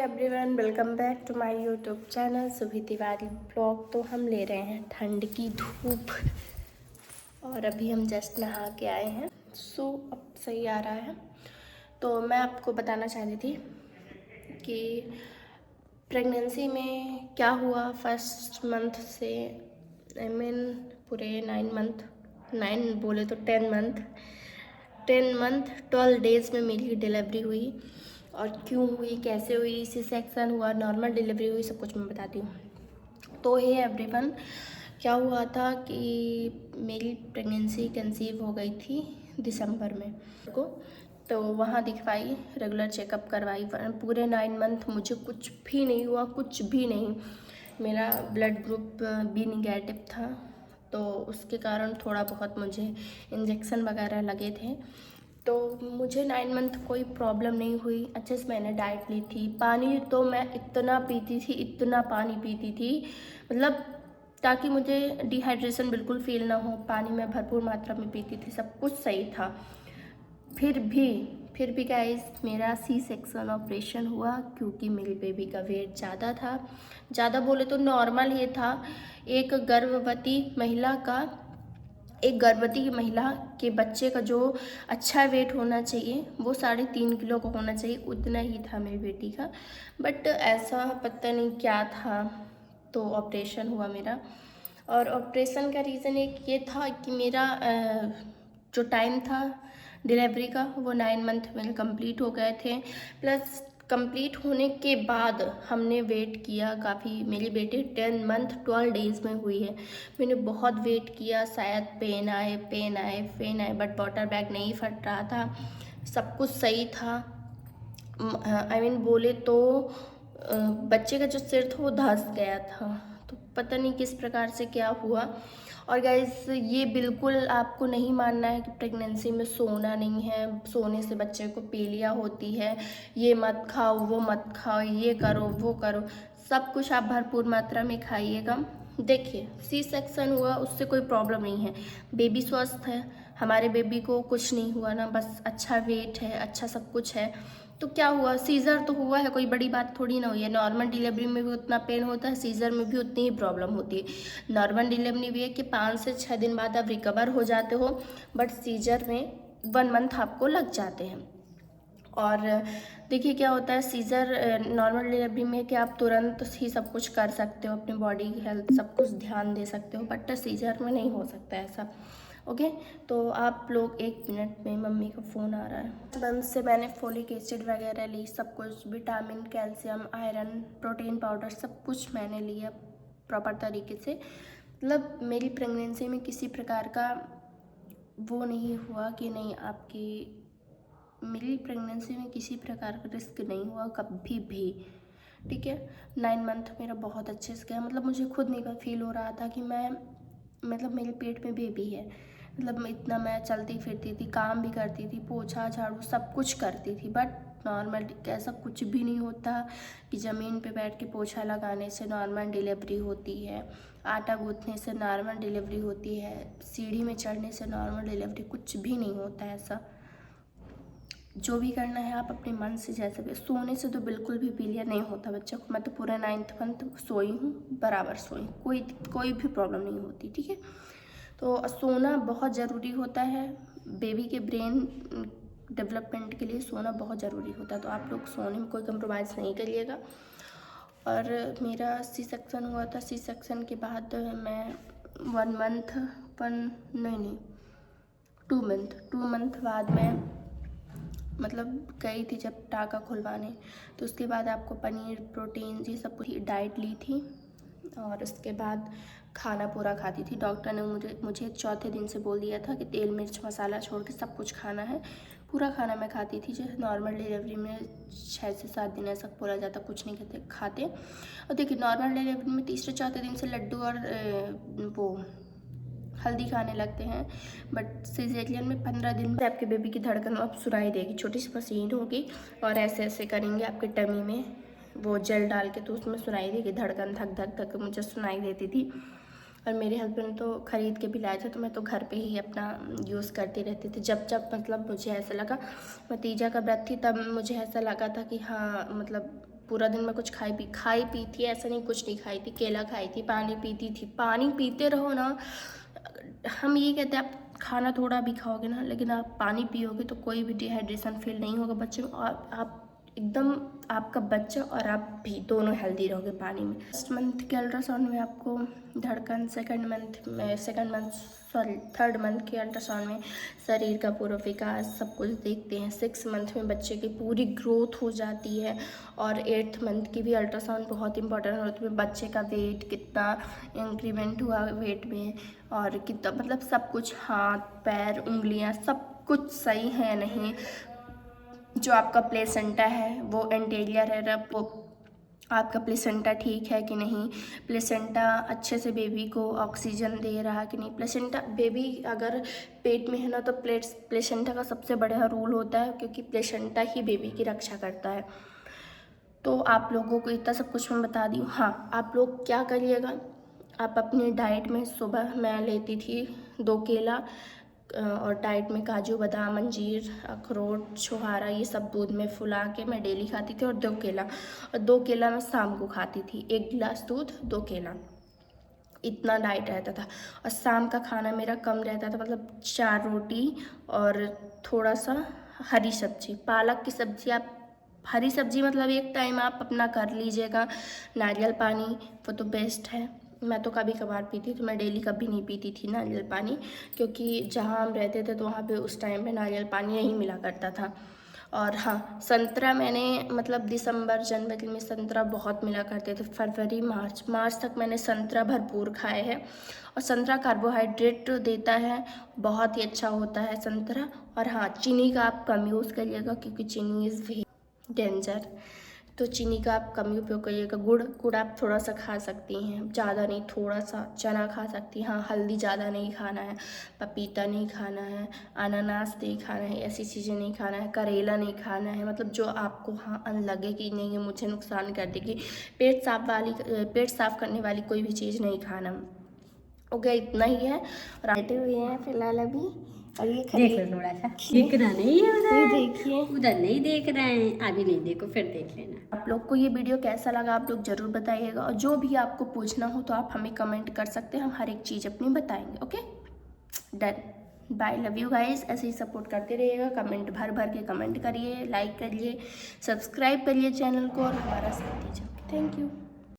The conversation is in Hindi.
Everyone, welcome back to my YouTube channel Subhi Tiwari blog. तो हम ले रहे हैं ठंड की धूप और अभी हम जस्ट नहा के आए हैं। सो अब सही आ रहा है। तो मैं आपको बताना चाह रही थी कि प्रेगनेंसी में क्या हुआ फर्स्ट मंथ से पूरे 9 बोले तो 10 मंथ 12 डेज़ में मेरी डिलीवरी हुई। और क्यों हुई, कैसे हुई, सी सेक्शन हुआ, नॉर्मल डिलीवरी हुई, सब कुछ मैं बताती हूँ। तो हे एवरीवन, क्या हुआ था कि मेरी प्रेगनेंसी कंसीव हो गई थी दिसंबर में को। तो वहाँ दिखवाई, रेगुलर चेकअप करवाई। पूरे 9 मंथ मुझे कुछ भी नहीं हुआ, कुछ भी नहीं। मेरा ब्लड ग्रुप बी निगेटिव था, तो उसके कारण थोड़ा बहुत मुझे इंजेक्शन वगैरह लगे थे। तो मुझे 9 मंथ कोई प्रॉब्लम नहीं हुई। अच्छे से मैंने डाइट ली थी। पानी तो मैं इतना पीती थी, इतना पानी पीती थी, मतलब ताकि मुझे डिहाइड्रेशन बिल्कुल फील ना हो। पानी मैं भरपूर मात्रा में पीती थी, सब कुछ सही था। फिर भी गाइस, मेरा सी सेक्शन ऑपरेशन हुआ क्योंकि मेरी बेबी का वेट ज़्यादा था। ज़्यादा बोले तो नॉर्मल ही था। एक गर्भवती महिला के बच्चे का जो अच्छा वेट होना चाहिए वो 3.5 किलो का होना चाहिए, उतना ही था मेरी बेटी का। बट ऐसा पता नहीं क्या था, तो ऑपरेशन हुआ मेरा। और ऑपरेशन का रीज़न एक ये था कि मेरा जो टाइम था डिलीवरी का वो 9 मंथ में कंप्लीट हो गए थे। प्लस कंप्लीट होने के बाद हमने वेट किया काफ़ी। मेरी बेटी 10 मंथ 12 डेज़ में हुई है। मैंने बहुत वेट किया, शायद पेन आए, बट वाटर बैग नहीं फट रहा था, सब कुछ सही था। बोले तो बच्चे का जो सिर था वो धंस गया था। तो पता नहीं किस प्रकार से क्या हुआ। और गाइस, ये बिल्कुल आपको नहीं मानना है कि प्रेगनेंसी में सोना नहीं है, सोने से बच्चे को पीलिया होती है, ये मत खाओ, वो मत खाओ, ये करो, वो करो। सब कुछ आप भरपूर मात्रा में खाइएगा। देखिए, सी सेक्शन हुआ उससे कोई प्रॉब्लम नहीं है, बेबी स्वस्थ है। हमारे बेबी को कुछ नहीं हुआ ना, बस अच्छा वेट है, अच्छा सब कुछ है। तो क्या हुआ, सीज़र तो हुआ है, कोई बड़ी बात थोड़ी ना हुई है। नॉर्मल डिलीवरी में भी उतना पेन होता है, सीज़र में भी उतनी ही प्रॉब्लम होती है। नॉर्मल डिलीवरी भी है कि 5 से 6 दिन बाद आप रिकवर हो जाते हो, बट सीज़र में 1 मंथ आपको लग जाते हैं। और देखिए क्या होता है सीज़र नॉर्मल डिलीवरी में कि आप तुरंत ही सब कुछ कर सकते हो, अपनी बॉडी हेल्थ सब कुछ ध्यान दे सकते हो, बट सीज़र में नहीं हो सकता ऐसा। ओके, तो आप लोग 1 मिनट में, मम्मी का फ़ोन आ रहा है। बंद से मैंने फोलिक एसिड वगैरह ली, सब कुछ, vitamin, calcium, iron, protein powder, सब कुछ मैंने लिया प्रॉपर तरीके से। मतलब मेरी प्रेगनेंसी में किसी प्रकार का वो नहीं हुआ कि नहीं आपकी, मेरी प्रेगनेंसी में किसी प्रकार का रिस्क नहीं हुआ कभी भी। ठीक है, 9 मंथ मेरा बहुत अच्छे से गया। मतलब मुझे खुद नहीं फील हो रहा था कि मेरे पेट में बेबी है। मतलब इतना मैं चलती फिरती थी, काम भी करती थी, पोछा झाड़ू सब कुछ करती थी, बट नॉर्मल ऐसा कुछ भी नहीं होता कि ज़मीन पे बैठ के पोछा लगाने से नॉर्मल डिलीवरी होती है, आटा गूँथने से नॉर्मल डिलीवरी होती है, सीढ़ी में चढ़ने से नॉर्मल डिलीवरी, कुछ भी नहीं होता है ऐसा। जो भी करना है आप अपने मन से, जैसे भी। सोने से तो बिल्कुल भी पीलिया नहीं होता बच्चों को। मैं तो पूरा 9th मंथ सोई हूँ, बराबर सोई, कोई भी प्रॉब्लम नहीं होती। ठीक है, तो सोना बहुत ज़रूरी होता है बेबी के ब्रेन डेवलपमेंट के लिए। सोना बहुत ज़रूरी होता है, तो आप लोग सोने में कोई कंप्रोमाइज़ नहीं करिएगा। और मेरा सी सेक्शन हुआ था। सी सेक्शन के बाद मैं 2 मंथ बाद मैं मतलब गई थी जब टाका खुलवाने। तो उसके बाद आपको पनीर, प्रोटीन, ये सब कुछ डाइट ली थी। और उसके बाद खाना पूरा खाती थी। डॉक्टर ने मुझे चौथे दिन से बोल दिया था कि तेल मिर्च मसाला छोड़ के सब कुछ खाना है। पूरा खाना मैं खाती थी, जैसे नॉर्मल डिलीवरी में 6 से 7 दिन ऐसा बोला जाता, कुछ नहीं खाते। और देखिए, नॉर्मल डिलीवरी में तीसरे चौथे दिन से लड्डू और वो हल्दी खाने लगते हैं, बट सिजेरियन में 15 दिन में आपके बेबी की धड़कन अब सुनाई देगी, छोटी सी मशीन होगी और ऐसे ऐसे करेंगे आपके टमी में वो जेल डाल के, तो उसमें सुनाई देगी धड़कन, धक धक धक मुझे सुनाई देती थी। और मेरे हस्बैंड तो ख़रीद के भी लाए थे, तो मैं तो घर पे ही अपना यूज़ करती रहती थी। जब मतलब मुझे ऐसा लगा, मैं तीजा का व्रत थी, तब मुझे ऐसा लगा था कि हाँ मतलब पूरा दिन मैं कुछ खाई पी थी, ऐसा नहीं कुछ नहीं खाई थी, केला खाई थी, पानी पीती थी। पानी पीते रहो ना, हम ये कहते हैं आप खाना थोड़ा भी खाओगे ना, लेकिन आप पानी पियोगे तो कोई भी डिहाइड्रेशन फील नहीं होगा बच्चे में, और आप एकदम, आपका बच्चा और आप भी दोनों हेल्दी रहोगे पानी में। फर्स्ट मंथ के अल्ट्रासाउंड में आपको धड़कन, थर्ड मंथ के अल्ट्रासाउंड में शरीर का पूरा विकास सब कुछ देखते हैं। 6 मंथ में बच्चे की पूरी ग्रोथ हो जाती है, और 8th मंथ की भी अल्ट्रासाउंड बहुत इंपॉर्टेंट होती है। बच्चे का वेट कितना इंक्रीमेंट हुआ वेट में, और कितना मतलब सब कुछ, हाथ पैर उंगलियां सब कुछ सही है नहीं, जो आपका प्लेसेंटा है वो एंटीरियर है, वो आपका प्लेसेंटा ठीक है कि नहीं, प्लेसेंटा अच्छे से बेबी को ऑक्सीजन दे रहा है कि नहीं। प्लेसेंटा बेबी अगर पेट में है ना, तो प्लेसेंटा का सबसे बड़ा रोल होता है, क्योंकि प्लेसेंटा ही बेबी की रक्षा करता है। तो आप लोगों को इतना सब कुछ मैं बता दी हूँ। हाँ, आप लोग क्या करिएगा, आप अपनी डाइट में, सुबह मैं लेती थी 2 केला, और डाइट में काजू बादाम अंजीर अखरोट छुहारा ये सब दूध में फुला के मैं डेली खाती थी, और 2 केला मैं शाम को खाती थी। 1 गिलास दूध 2 केला, इतना डाइट रहता था। और शाम का खाना मेरा कम रहता था, मतलब 4 रोटी और थोड़ा सा हरी सब्जी, पालक की सब्जी। आप हरी सब्जी मतलब एक टाइम आप अपना कर लीजिएगा। नारियल पानी वो तो बेस्ट है, मैं तो कभी कभार पीती, तो मैं डेली कभी नहीं पीती थी नारियल पानी, क्योंकि जहाँ हम रहते थे तो वहाँ पे उस टाइम पे नारियल पानी नहीं मिला करता था। और हाँ, संतरा मैंने मतलब दिसंबर जनवरी में संतरा बहुत मिला करते थे, फरवरी मार्च तक मैंने संतरा भरपूर खाए हैं। और संतरा कार्बोहाइड्रेट देता है, बहुत ही अच्छा होता है संतरा। और हाँ, चीनी का आप कम यूज़ करिएगा, क्योंकि चीनी इज़ वेरी डेंजर, तो चीनी का आप कम उपयोग करिएगा। गुड़ आप थोड़ा सा खा सकती हैं, ज़्यादा नहीं, थोड़ा सा। चना खा सकती हैं, हाँ, हल्दी ज़्यादा नहीं खाना है, पपीता नहीं खाना है, अनानास नहीं खाना है, ऐसी चीज़ें नहीं खाना है, करेला नहीं खाना है, मतलब जो आपको हाँ लगे कि नहीं ये मुझे नुकसान कर देगी, पेट साफ करने वाली कोई भी चीज़ नहीं खाना। ओके, इतना ही है। और बैठे हुए हैं फिलहाल अभी, और ये देख लो थोड़ा सा, दिखना नहीं है ये उधर, देखिए, उधर नहीं देख रहे हैं, अभी नहीं देखो, फिर देख लेना। आप लोग को ये वीडियो कैसा लगा आप लोग ज़रूर बताइएगा, और जो भी आपको पूछना हो तो आप हमें कमेंट कर सकते हैं, हम हर एक चीज़ अपनी बताएंगे। Okay, done, bye, love you guys. ऐसे ही सपोर्ट करते रहिएगा, कमेंट भर भर के कमेंट करिए, लाइक करिए, सब्सक्राइब करिए चैनल को, और हमारा साथ दीजिए। Thank you.